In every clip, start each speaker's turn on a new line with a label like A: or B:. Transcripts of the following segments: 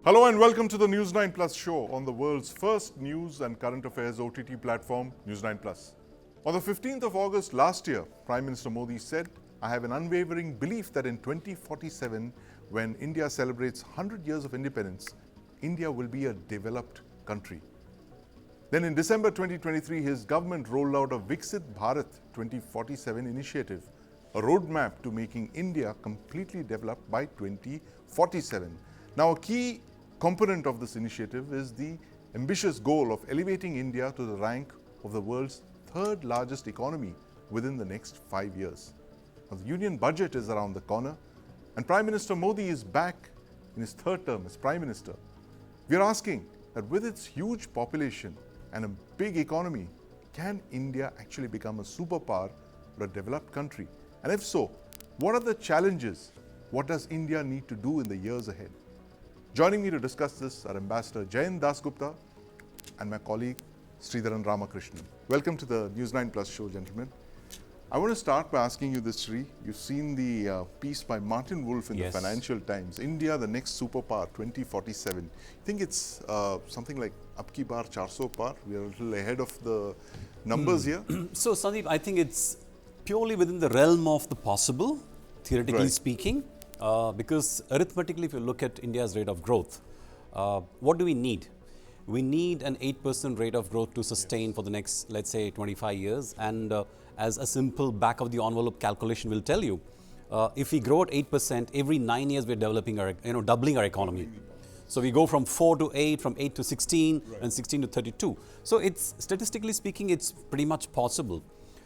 A: Hello and welcome to the News9 Plus show on the world's first news and current affairs OTT platform, News9 Plus. On the 15th of August last year, Prime Minister Modi said, "I have an unwavering belief that in 2047, when India celebrates 100 years of independence, India will be a developed country." Then in December 2023, his government rolled out a Viksit Bharat 2047 initiative, a roadmap to making India completely developed by 2047. Now, a key component of this initiative is the ambitious goal of elevating India to the rank of the world's third largest economy within the next 5 years. Now, the union budget is around the corner, and Prime Minister Modi is back in his third term as Prime Minister. We are asking that with its huge population and a big economy, can India actually become a superpower or a developed country? And if so, what are the challenges? What does India need to do in the years ahead? Joining me to discuss this are Ambassador Jayant Dasgupta and my colleague Sridharan Ramakrishnan. Welcome to the News9 Plus show, gentlemen. I want to start by asking you this, Sri. You've seen the piece by Martin Wolf in the Financial Times, India, the next superpower, 2047. I think it's something like Ab ki baar 400 par. We are a little ahead of the numbers here.
B: So, Sandeep, I think it's purely within the realm of the possible, theoretically speaking. Because arithmetically, if you look at India's rate of growth, what do we need? We need an 8% rate of growth to sustain for the next, let's say, 25 years. And as a simple back of the envelope calculation will tell you, if we grow at 8%, every 9 years we're developing our, doubling our economy. So we go from 4 to 8, from 8 to 16, and 16 to 32. So it's, statistically speaking, it's pretty much possible.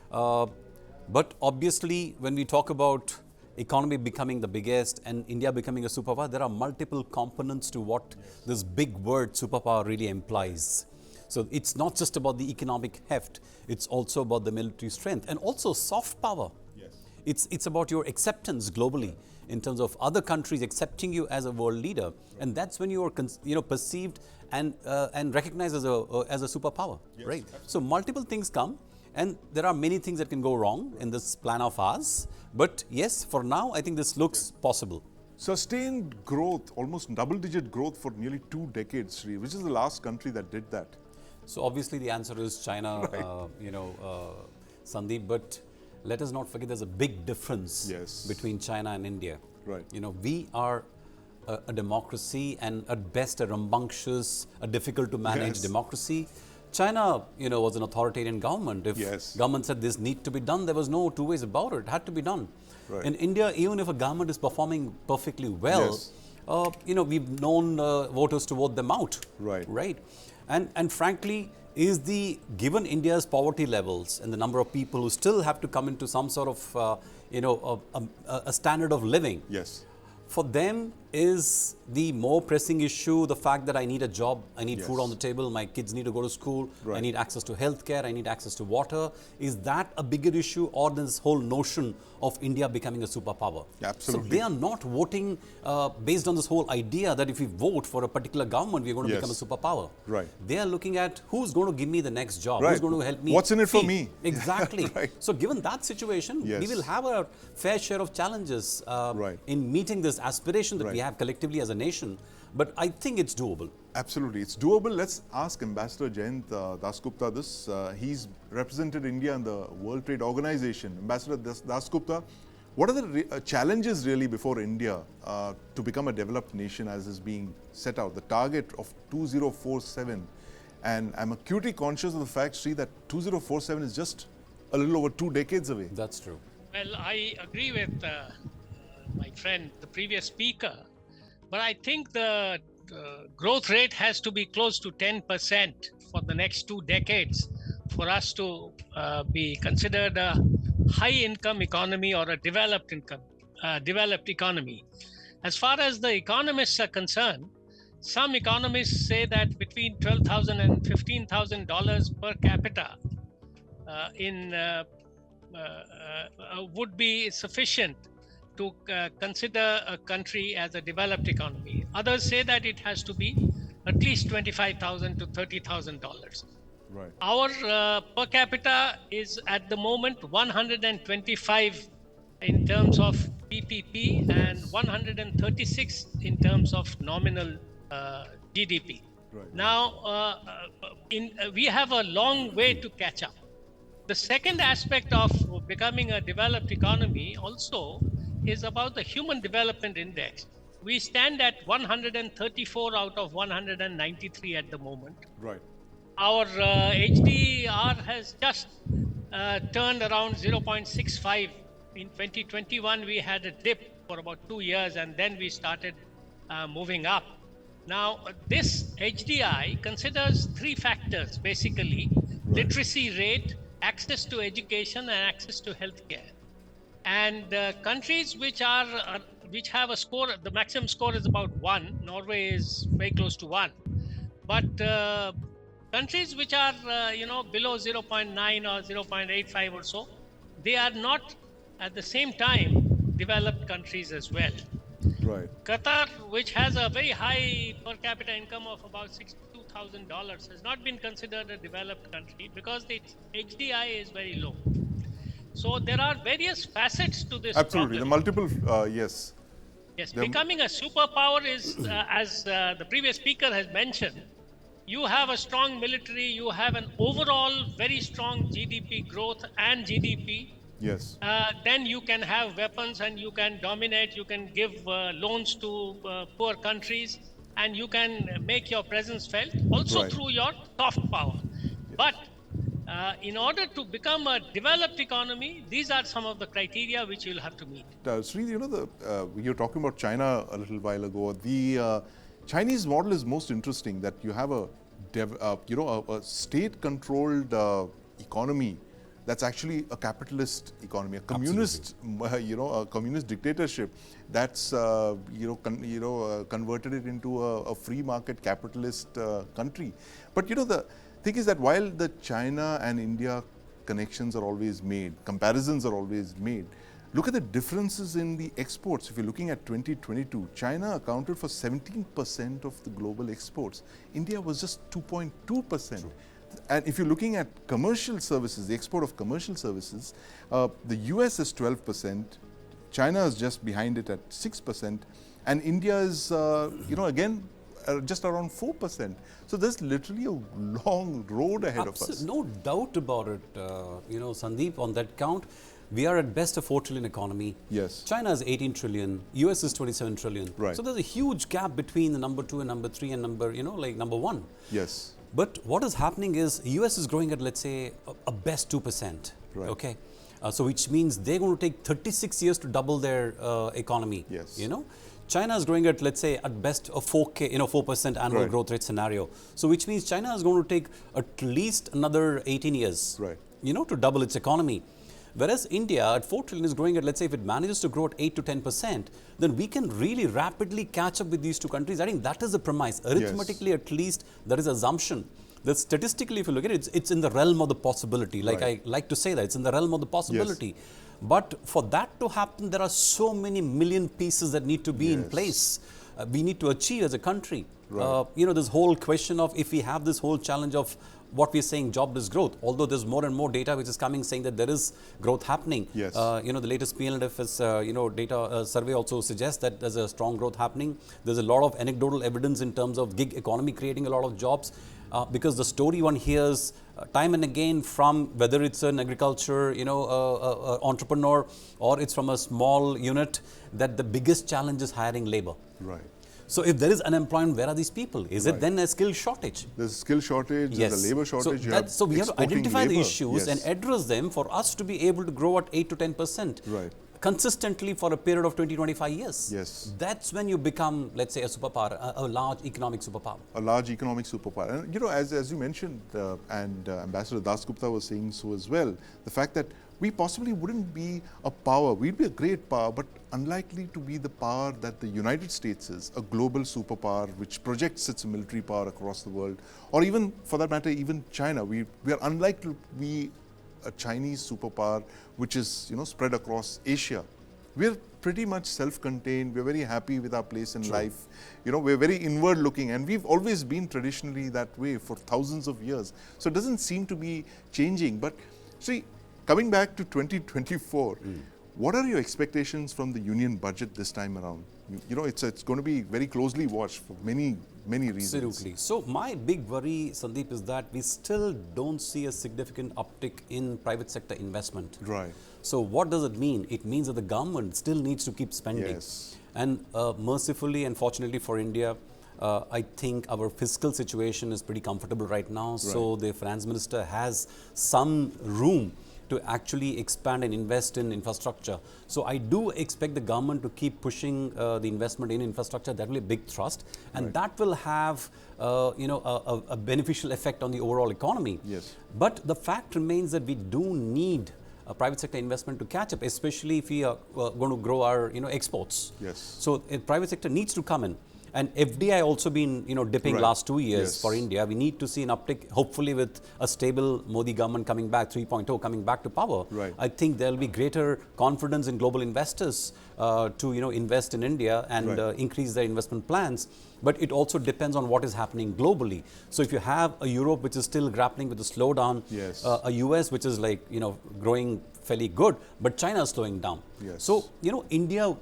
B: But obviously, when we talk about economy becoming the biggest and India becoming a superpower, there are multiple components to what this big word superpower really implies. So it's not just about the economic heft, it's also about the military strength and also soft power. It's about your acceptance globally in terms of other countries accepting you as a world leader, and that's when you are perceived and recognized as a superpower, right? Absolutely. So multiple things come. And there are many things that can go wrong in this plan of ours. But yes, for now, I think this looks possible.
A: Sustained growth, almost double-digit growth for nearly 2 decades, Sri. Which is the last country that did that?
B: So obviously the answer is China, Sandeep. But let us not forget there's a big difference between China and India.
A: Right.
B: We are a democracy and at best a rambunctious, a difficult to manage democracy. China, was an authoritarian government. If government said this need to be done, there was no two ways about it. It had to be done. Right. In India, even if a government is performing perfectly well, we've known voters to vote them out. Right. And frankly, given India's poverty levels and the number of people who still have to come into some sort of, a standard of living. For them is the more pressing issue the fact that I need a job, I need food on the table, my kids need to go to school, I need access to healthcare, I need access to water. Is that a bigger issue, or this whole notion of India becoming a superpower?
A: Absolutely.
B: So they are not voting based on this whole idea that if we vote for a particular government, we're going to become a superpower.
A: Right.
B: They are looking at who's going to give me the next job, who's going to help me.
A: What's in it for me?
B: Exactly. So given that situation, we will have a fair share of challenges in meeting this aspiration that we have collectively as a nation, but I think it's doable.
A: Absolutely, it's doable. Let's ask Ambassador Jayant Dasgupta this. He's represented India in the World Trade Organization. Ambassador Dasgupta, what are the challenges really before India to become a developed nation as is being set out? The target of 2047, and I'm acutely conscious of the fact, Sri, that 2047 is just a little over 2 decades away.
B: That's true.
C: Well, I agree with my friend, the previous speaker, but I think the growth rate has to be close to 10% for the next 2 decades for us to be considered a high-income economy or a developed economy. As far as the economists are concerned, some economists say that between $12,000 and $15,000 per capita would be sufficient to consider a country as a developed economy. Others say that it has to be at least $25,000 to $30,000.
A: Right.
C: Our per capita is at the moment 125 in terms of PPP and 136 in terms of nominal GDP.
A: Right.
C: Now, we have a long way to catch up. The second aspect of becoming a developed economy also is about the Human Development Index. We stand at 134 out of 193 at the moment.
A: Right.
C: Our HDR has just turned around 0.65. In 2021, we had a dip for about 2 years, and then we started moving up. Now, this HDI considers three factors basically: literacy rate, access to education, and access to healthcare. And countries which have a score, the maximum score is about 1. Norway is very close to 1. But countries which are below 0.9 or 0.85 or so, they are not at the same time developed countries as well.
A: Right.
C: Qatar, which has a very high per capita income of about $62,000, has not been considered a developed country because the HDI is very low. So there are various facets to this
A: Absolutely. The
C: problem.
A: multiple, yes.
C: Yes, becoming a superpower is, as the previous speaker has mentioned, you have a strong military, you have an overall very strong GDP growth and GDP.
A: Yes.
C: Then you can have weapons and you can dominate, you can give loans to poor countries, and you can make your presence felt also
A: Right.
C: through your soft power. But in order to become a developed economy, these are some of the criteria which you'll have to meet.
A: Sri, you know, you were talking about China a little while ago. The Chinese model is most interesting, that you have a state-controlled economy that's actually a capitalist economy, a communist, a communist dictatorship that's converted it into a free market capitalist country. But the thing is that while the China and India connections are always made, comparisons are always made, look at the differences in the exports. If you're looking at 2022, China accounted for 17% of the global exports. India was just 2.2%. And if you're looking at commercial services, the export of commercial services, the US is 12%, China is just behind it at 6%, and India is, again, just around 4%. So there's literally a long road ahead of us.
B: No doubt about it, Sandeep, on that count. We are at best a 4 trillion economy.
A: Yes.
B: China is 18 trillion. US is 27 trillion.
A: Right.
B: So there's a huge gap between the number 2 and number 3 and number 1.
A: Yes.
B: But what is happening is US is growing at, let's say, a best 2%.
A: Right.
B: Okay. So which means they're going to take 36 years to double their economy.
A: Yes.
B: China is growing at, let's say, at best a 4% annual growth rate scenario. So which means China is going to take at least another 18 years, to double its economy. Whereas India at 4 trillion is growing at, let's say, if it manages to grow at 8 to 10%, then we can really rapidly catch up with these two countries. I think that is the premise. Arithmetically, at least, there is assumption that statistically, if you look at it, it's in the realm of the possibility. Like I like to say that, it's in the realm of the possibility. Yes. But for that to happen, there are so many million pieces that need to be in place. We need to achieve as a country. Right. This whole question of if we have this whole challenge of what we're saying jobless growth, although there's more and more data which is coming saying that there is growth happening. Yes. The latest PNFS data survey also suggests that there's a strong growth happening. There's a lot of anecdotal evidence in terms of gig economy creating a lot of jobs. Because the story one hears time and again from whether it's an agriculture, entrepreneur, or it's from a small unit, that the biggest challenge is hiring labor.
A: Right.
B: So if there is unemployment, where are these people? Is it then a skill shortage?
A: There's a skill shortage, there's a labor shortage.
B: So we have to identify
A: labor.
B: the issues and address them for us to be able to grow at 8 to 10%.
A: Right.
B: Consistently for a period of 20-25 years.
A: Yes.
B: That's when you become, let's say, a superpower, a large economic superpower.
A: A large economic superpower. And, as you mentioned, and Ambassador Das Gupta was saying so as well, the fact that we possibly wouldn't be a power, we'd be a great power, but unlikely to be the power that the United States is, a global superpower which projects its military power across the world, or even, for that matter, even China. We are unlikely to be a Chinese superpower which is spread across Asia. We're pretty much self-contained. We're very happy with our place in life. We're very inward looking, and we've always been traditionally that way for thousands of years. So it doesn't seem to be changing. But see, coming back to 2024, what are your expectations from the union budget this time around? It's going to be very closely watched for many many reasons.
B: Absolutely. So my big worry, Sandeep, is that we still don't see a significant uptick in private sector investment.
A: Right.
B: So what does it mean? It means that the government still needs to keep spending.
A: Yes.
B: And mercifully and fortunately for India, I think our fiscal situation is pretty comfortable right now. So the finance minister has some room to actually expand and invest in infrastructure. So I do expect the government to keep pushing the investment in infrastructure. That will be a big thrust, and that will have a beneficial effect on the overall economy.
A: Yes.
B: But the fact remains that we do need private sector investment to catch up, especially if we are going to grow our exports.
A: Yes.
B: So private sector needs to come in. And FDI also been dipping last 2 years for India. We need to see an uptick, hopefully with a stable Modi government coming back, 3.0 coming back to power.
A: Right.
B: I think there will be greater confidence in global investors to invest in India and increase their investment plans. But it also depends on what is happening globally. So if you have a Europe which is still grappling with the slowdown, a US which is growing fairly good, but China is slowing down.
A: Yes.
B: So India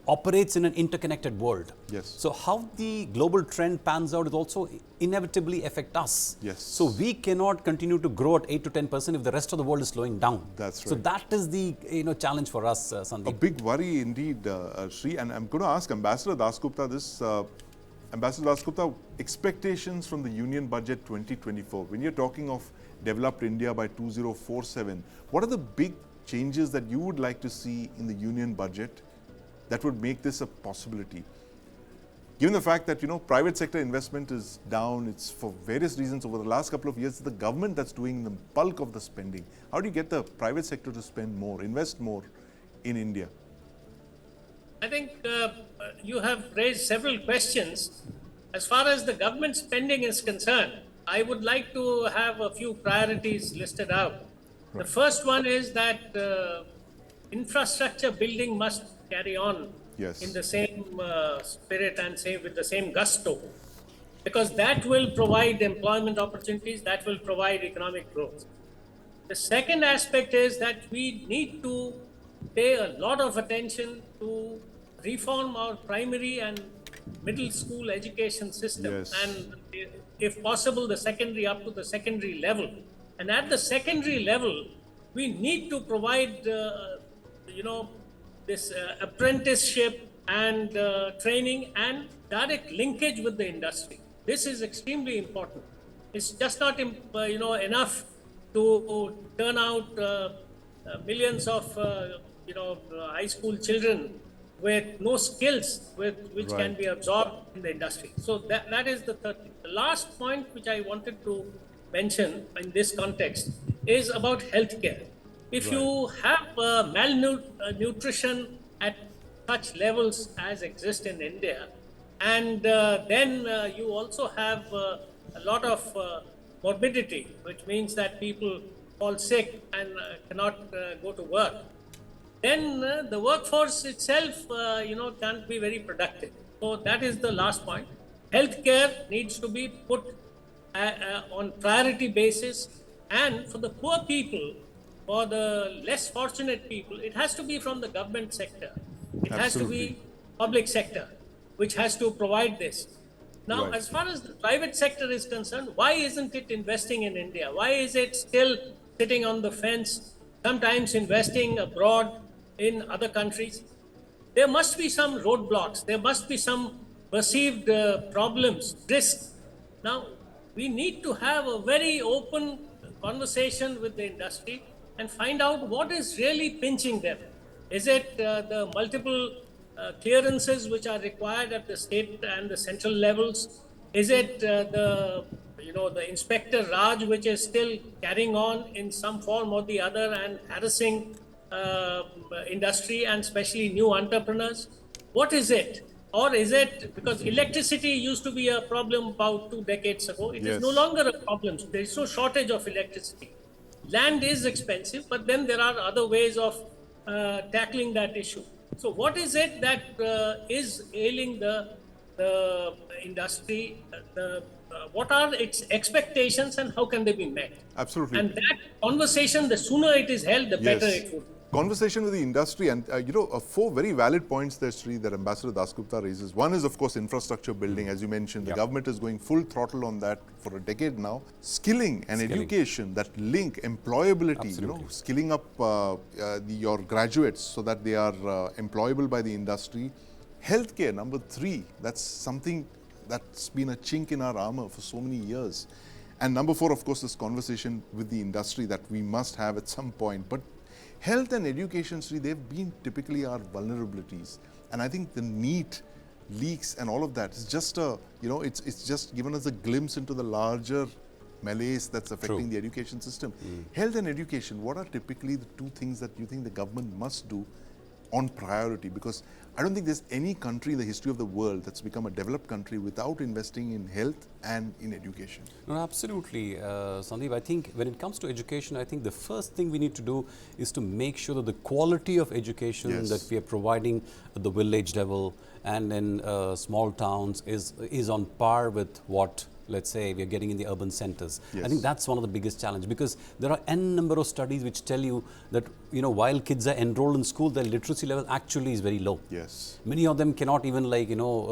B: operates in an interconnected world.
A: Yes.
B: So how the global trend pans out is also inevitably affect us.
A: Yes.
B: So we cannot continue to grow at 8 to 10% if the rest of the world is slowing down.
A: That's right.
B: So that is the challenge for us, Sandeep.
A: A big worry indeed, Sri, and I'm going to ask Ambassador Dasgupta this. Ambassador Dasgupta, expectations from the Union Budget 2024. When you're talking of developed India by 2047, what are the big changes that you would like to see in the Union Budget that would make this a possibility? Given the fact that private sector investment is down, it's for various reasons over the last couple of years, it's the government that's doing the bulk of the spending. How do you get the private sector to spend more, invest more in India?
C: I think you have raised several questions. As far as the government spending is concerned, I would like to have a few priorities listed out. The first one is that infrastructure building must carry on in the same spirit and with the same gusto, because that will provide employment opportunities, that will provide economic growth. The second aspect is that we need to pay a lot of attention to reform our primary and middle school education system, and if possible the secondary up to the secondary level. And at the secondary level, we need to provide this apprenticeship and training and direct linkage with the industry. This is extremely important. It's just not enough to turn out millions of high school children with no skills which can be absorbed in the industry. So that is the third thing. The last point which I wanted to mention in this context is about healthcare. If you have malnutrition at such levels as exist in India, and then you also have a lot of morbidity, which means that people fall sick and cannot go to work, then the workforce itself, can't be very productive. So that is the last point. Healthcare needs to be put on priority basis, and for the poor people, for the less fortunate people, it has to be from the government sector. It has to be public sector, which has to provide this. Now, as far as the private sector is concerned, why isn't it investing in India? Why is it still sitting on the fence, sometimes investing abroad in other countries? There must be some roadblocks. There must be some perceived problems, risks. Now, we need to have a very open conversation with the industry and find out what is really pinching them. Is it the multiple clearances which are required at the state and the central levels? Is it the Inspector Raj which is still carrying on in some form or the other and harassing industry and especially new entrepreneurs? What is it? Or is it because electricity used to be a problem about 2 decades ago? It is no longer a problem. There is no shortage of electricity. Land is expensive, but then there are other ways of tackling that issue. So what is it that is ailing the industry? What are its expectations and how can they be met?
A: Absolutely.
C: And that conversation, the sooner it is held, the better it would.
A: conversation with the industry, and four very valid points there, Sri, that Ambassador Dasgupta raises. One is, of course, infrastructure building, as you mentioned. The government is going full throttle on that for a decade now. Skilling and education that link employability, skilling up your graduates so that they are employable by the industry. Healthcare, number 3, that's something that's been a chink in our armor for so many years. And number 4, of course, this conversation with the industry that we must have at some point. But health and education, Sri, they've been typically our vulnerabilities. And I think the NEET leaks and all of that is just it's just given us a glimpse into the larger malaise that's affecting the education system. Health and education, what are typically the 2 things that you think the government must do on priority? Because I don't think there's any country in the history of the world that's become a developed country without investing in health and in education.
B: No, absolutely, Sandeep. I think when it comes to education, I think the first thing we need to do is to make sure that the quality of education that we are providing at the village level and in small towns is on par with what, let's say, we are getting in the urban centers. I think that's one of the biggest challenges, because there are n number of studies which tell you that while kids are enrolled in school, their literacy level actually is very low. Many of them cannot even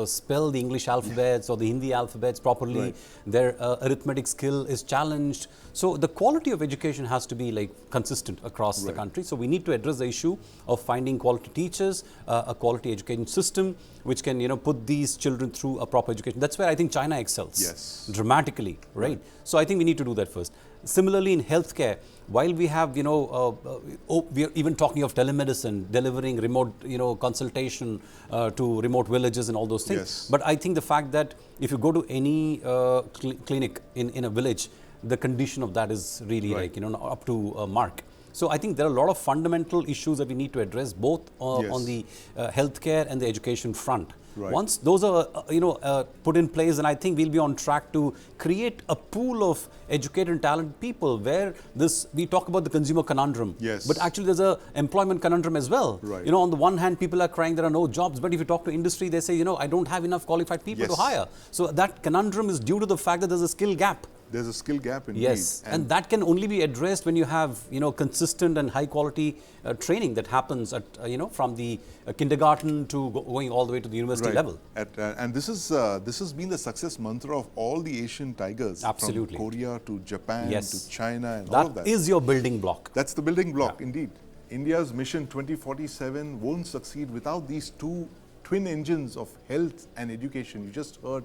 B: spell the English alphabets or the Hindi alphabets properly. Their arithmetic skill is challenged. So the quality of education has to be consistent across the country. So we need to address the issue of finding quality teachers, a quality education system which can put these children through a proper education. That's where I think China excels dramatically, right? So I think we need to do that first. Similarly, in healthcare, while we have, we are even talking of telemedicine, delivering remote, consultation to remote villages and all those things. But I think the fact that if you go to any clinic in a village, the condition of that is really up to a mark. So I think there are a lot of fundamental issues that we need to address, both on the healthcare and the education front. Once those are put in place, then I think we'll be on track to create a pool of educated and talented people where we talk about the consumer conundrum, but actually there's a employment conundrum as well. On the one hand, people are crying there are no jobs, but if you talk to industry, they say, I don't have enough qualified people to hire. So that conundrum is due to the fact that there's a skill gap.
A: There's a skill gap indeed.
B: And that can only be addressed when you have consistent and high quality training that happens at from the kindergarten to going all the way to the university level.
A: And this has been the success mantra of all the Asian tigers, from Korea to Japan to China and all of that.
B: That is your building block.
A: That's the building block indeed. India's mission 2047 won't succeed without these 2 twin engines of health and education. You just heard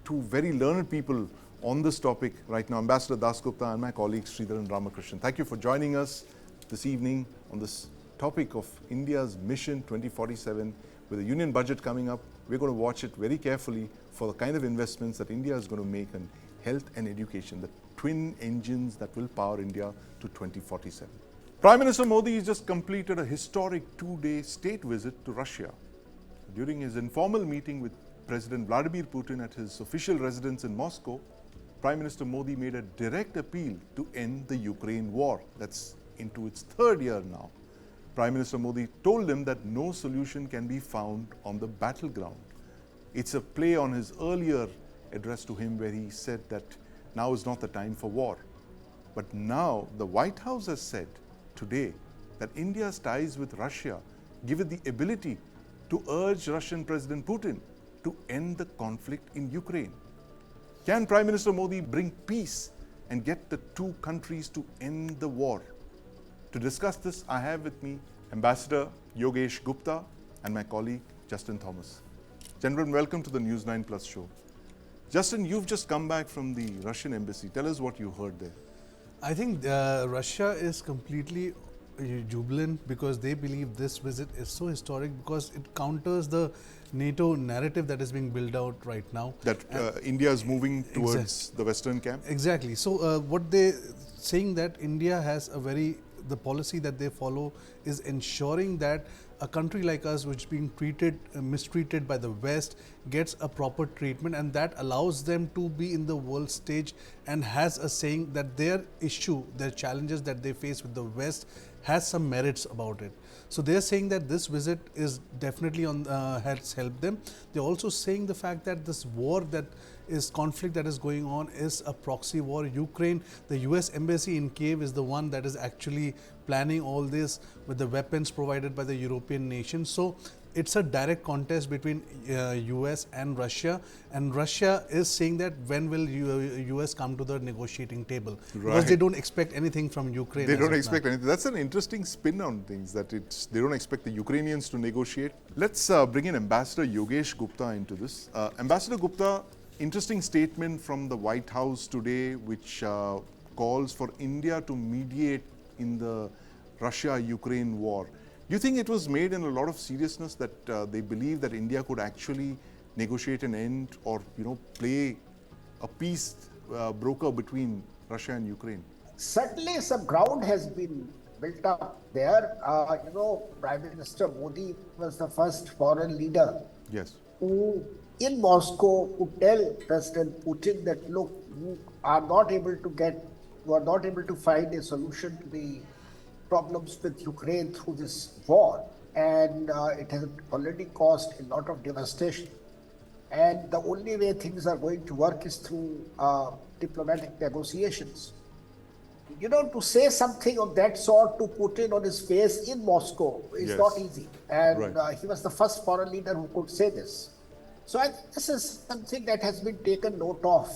A: 2 very learned people on this topic right now, Ambassador Dasgupta and my colleague Sridharan Ramakrishnan. Thank you for joining us this evening on this topic of India's Mission 2047. With the union budget coming up, we're going to watch it very carefully for the kind of investments that India is going to make in health and education, the twin engines that will power India to 2047. Prime Minister Modi has just completed a historic 2-day state visit to Russia. During his informal meeting with President Vladimir Putin at his official residence in Moscow, Prime Minister Modi made a direct appeal to end the Ukraine war. That's into its 3rd year now. Prime Minister Modi told him that no solution can be found on the battleground. It's a play on his earlier address to him where he said that now is not the time for war. But now the White House has said today that India's ties with Russia give it the ability to urge Russian President Putin to end the conflict in Ukraine. Can Prime Minister Modi bring peace and get the 2 countries to end the war? To discuss this, I have with me Ambassador Yogesh Gupta and my colleague Justin Thomas. Gentlemen, welcome to the News9 Plus show. Justin, you've just come back from the Russian embassy. Tell us what you heard there.
D: I think Russia is completely jubilant because they believe this visit is so historic because it counters the NATO narrative that is being built out right now.
A: That India is moving towards the Western camp?
D: Exactly. So what they saying that India has the policy that they follow is ensuring that a country like us, which is being mistreated by the West, gets a proper treatment, and that allows them to be in the world stage and has a saying that their issue, their challenges that they face with the West has some merits about it. So they're saying that this visit is definitely has helped them. They're also saying the fact that this war conflict that is going on is a proxy war. Ukraine, the US embassy in Kiev is the one that is actually planning all this with the weapons provided by the European nations. So it's a direct contest between US and Russia is saying that when will US come to the negotiating table, because they don't expect anything from Ukraine.
A: They don't expect anything. That's an interesting spin on things, that they don't expect the Ukrainians to negotiate. Let's bring in Ambassador Yogesh Gupta into this. Ambassador Gupta, interesting statement from the White House today, which calls for India to mediate in the Russia-Ukraine war. Do you think it was made in a lot of seriousness, that they believe that India could actually negotiate an end, or play a peace broker between Russia and Ukraine?
E: Certainly some ground has been built up there. Prime Minister Modi was the first foreign leader who in Moscow could tell President Putin that, look, you are not able to find a solution to the problems with Ukraine through this war, and it has already caused a lot of devastation. And the only way things are going to work is through diplomatic negotiations. To say something of that sort to Putin on his face in Moscow is not easy. And he was the first foreign leader who could say this. So I think this is something that has been taken note of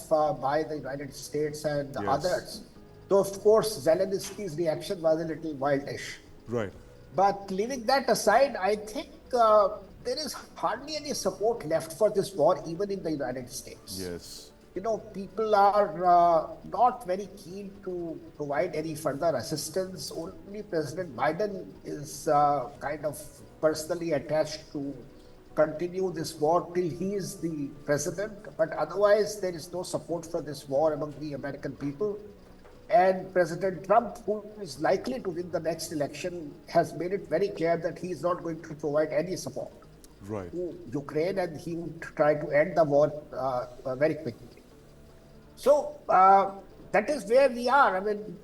E: by the United States and others. So of course, Zelensky's reaction was a little wildish.
A: Right.
E: But leaving that aside, I think there is hardly any support left for this war, even in the United States.
A: Yes.
E: People are not very keen to provide any further assistance. Only President Biden is kind of personally attached to continue this war till he is the president. But otherwise, there is no support for this war among the American people. And President Trump, who is likely to win the next election, has made it very clear that he is not going to provide any support to Ukraine, and he would try to end the war very quickly. So that is where we are. I mean,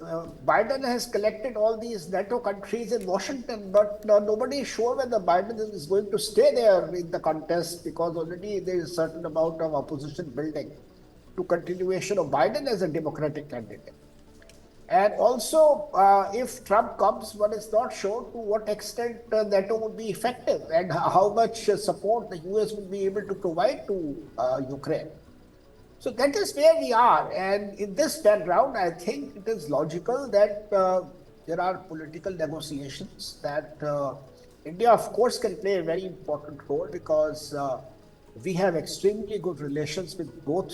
E: Biden has collected all these NATO countries in Washington, but nobody is sure whether Biden is going to stay there in the contest, because already there is a certain amount of opposition building to continuation of Biden as a Democratic candidate. And also, if Trump comes, one is not sure to what extent NATO would be effective and how much support the US would be able to provide to Ukraine. So that is where we are. And in this background, I think it is logical that there are political negotiations, that India, of course, can play a very important role, because we have extremely good relations with both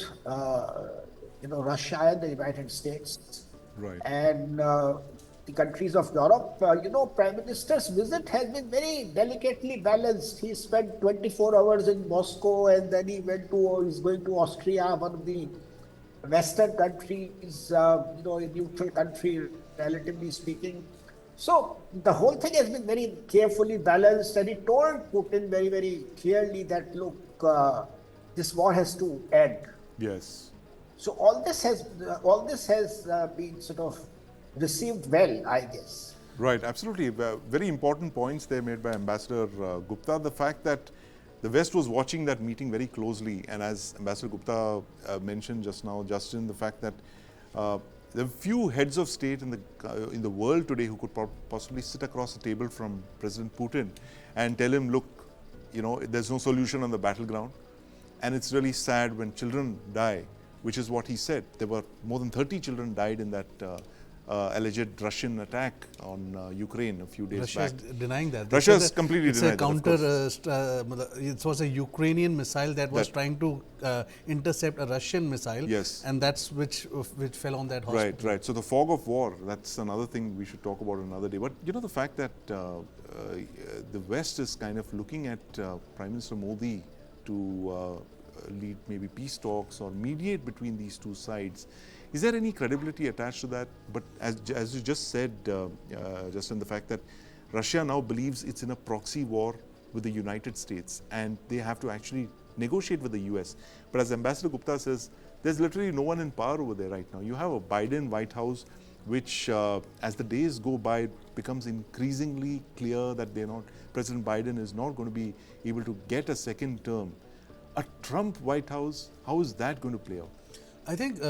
E: Russia and the United States.
A: Right.
E: And the countries of Europe. Prime Minister's visit has been very delicately balanced. He spent 24 hours in Moscow, and then he's going to Austria, one of the Western countries, a neutral country, relatively speaking. So the whole thing has been very carefully balanced, and he told Putin very, very clearly that, look, this war has to end.
A: Yes.
E: So all this has been sort of received well, I guess.
A: Right, absolutely. Very important points there made by Ambassador Gupta. The fact that the West was watching that meeting very closely, and as Ambassador Gupta mentioned just now, Justin, the fact that there are few heads of state in the world today who could possibly sit across the table from President Putin and tell him, look, there's no solution on the battleground, and it's really sad when children die, which is what he said. There were more than 30 children died in that alleged Russian attack on Ukraine a few days
D: Russia
A: back.
D: is denying that.
A: Russia is completely
D: it's
A: denied
D: a counter. It was a Ukrainian missile that was trying to intercept a Russian missile.
A: Yes.
D: And that's which fell on that hospital.
A: Right. So the fog of war, that's another thing we should talk about another day. But the fact that the West is kind of looking at Prime Minister Modi to lead maybe peace talks or mediate between these two sides. Is there any credibility attached to that? But as you just said, Justin, the fact that Russia now believes it's in a proxy war with the United States, and they have to actually negotiate with the US. But as Ambassador Gupta says, there's literally no one in power over there right now. You have a Biden White House, which as the days go by becomes increasingly clear that President Biden is not going to be able to get a second term. A Trump White House, how is that going to play out?
D: I think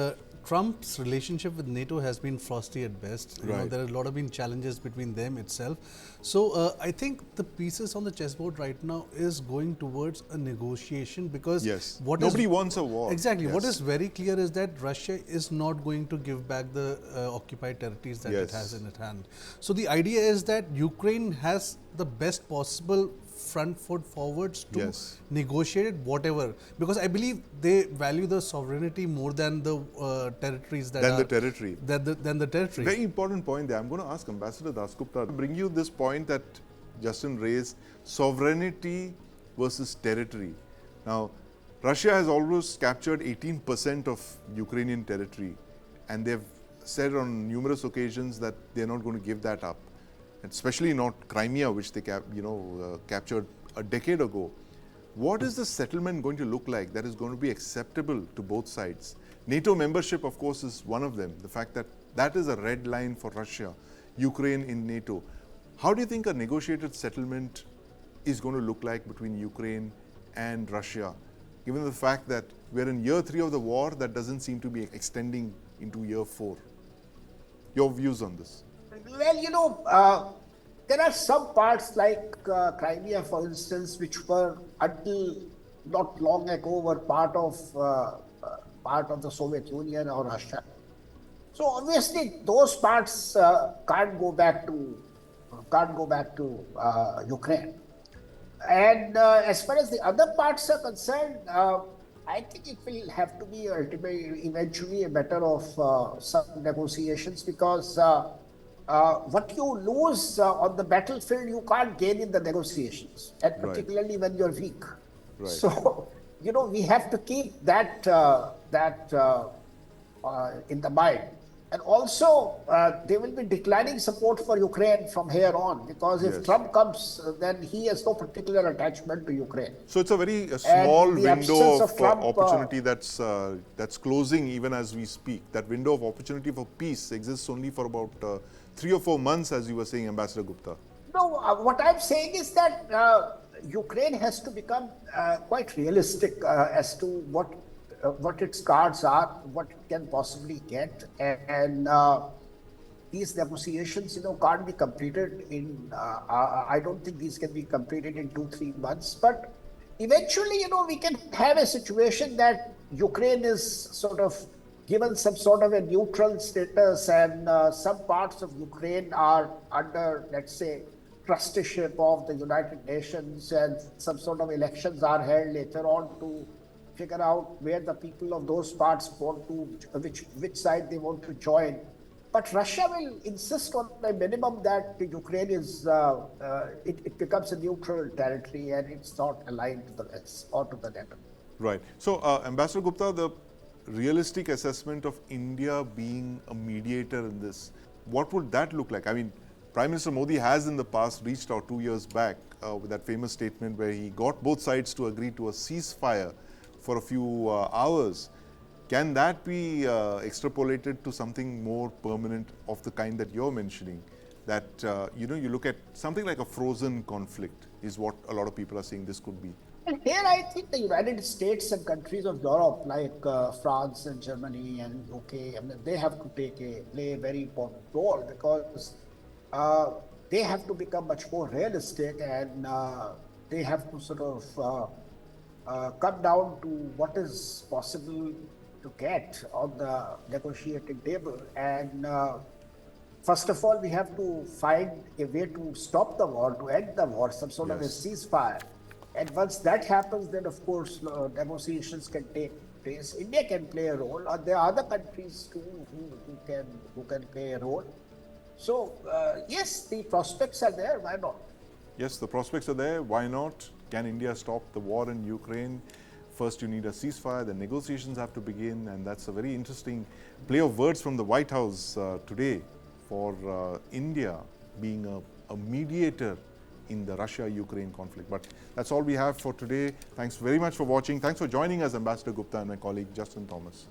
D: Trump's relationship with NATO has been frosty at best. You know,
A: Right.
D: there are a lot of been challenges between them itself. So I think the pieces on the chessboard right now is going towards a negotiation because
A: Yes.
D: what
A: Nobody
D: is,
A: wants a war.
D: Exactly. What
A: Yes.
D: is very clear is that Russia is not going to give back the occupied territories that it
A: Yes.
D: has in its hand. So the idea is that Ukraine has the best possible front foot forwards to
A: Yes.
D: negotiate whatever, because I believe they value the sovereignty more than the territories that
A: Than
D: are
A: the territory.
D: than the territory.
A: Very important point there. I'm going to ask Ambassador Dasgupta to bring you this point that Justin raised, sovereignty versus territory. Now, Russia has almost captured 18% of Ukrainian territory, and they've said on numerous occasions that they're not going to give that up, and especially not Crimea, which they captured a decade ago. What is the settlement going to look like that is going to be acceptable to both sides? NATO membership, of course, is one of them. The fact that that is a red line for Russia, Ukraine in NATO. How do you think a negotiated settlement is going to look like between Ukraine and Russia, given the fact that we're in year 3 of the war that doesn't seem to be extending into year 4? Your views on this?
E: Well, there are some parts like Crimea, for instance, which were until not long ago were part of the Soviet Union or Russia. So obviously, those parts can't go back to Ukraine. And as far as the other parts are concerned, I think it will have to be ultimately, eventually a matter of some negotiations, because what you lose on the battlefield, you can't gain in the negotiations, and
A: Right.
E: particularly when you're weak.
A: Right.
E: So, we have to keep that in the mind. And also, they will be declining support for Ukraine from here on, because if
A: Yes.
E: Trump comes, then he has no particular attachment to Ukraine.
A: So it's a very small
E: the
A: window
E: absence
A: of
E: of Trump,
A: opportunity that's closing even as we speak. That window of opportunity for peace exists only for about 3 or 4 months, as you were saying, Ambassador Gupta.
E: No, what I'm saying is that Ukraine has to become quite realistic as to what its cards are, what it can possibly get, and these negotiations, can't be completed in. I don't think these can be completed in 2-3 months, but eventually, we can have a situation that Ukraine is sort of given some sort of a neutral status, and some parts of Ukraine are under, let's say, trusteeship of the United Nations, and some sort of elections are held later on to figure out where the people of those parts want to, which side they want to join. But Russia will insist on a minimum that Ukraine is, it becomes a neutral territory and it's not aligned to the West or to the NATO.
A: Right. So, Ambassador Gupta, the realistic assessment of India being a mediator in this, what would that look like? I mean, Prime Minister Modi has in the past reached out 2 years back with that famous statement where he got both sides to agree to a ceasefire for a few hours. Can that be extrapolated to something more permanent of the kind that you're mentioning? That, you look at something like a frozen conflict is what a lot of people are saying this could be.
E: And here I think the United States and countries of Europe like France and Germany and UK, I mean, they have to play a very important role, because they have to become much more realistic, and they have to sort of come down to what is possible to get on the negotiating table. And first of all, we have to find a way to stop the war, to end the war, some sort of a
A: Yes.
E: ceasefire. And once that happens, then of course negotiations can take place. India can play a role, or there are other countries too who can play a role. So yes, the prospects are there. Why not?
A: Yes, the prospects are there. Why not? Can India stop the war in Ukraine? First, you need a ceasefire, the negotiations have to begin, and that's a very interesting play of words from the White House today for India being a mediator in the Russia-Ukraine conflict. But that's all we have for today. Thanks very much for watching. Thanks for joining us, Ambassador Gupta and my colleague Justin Thomas.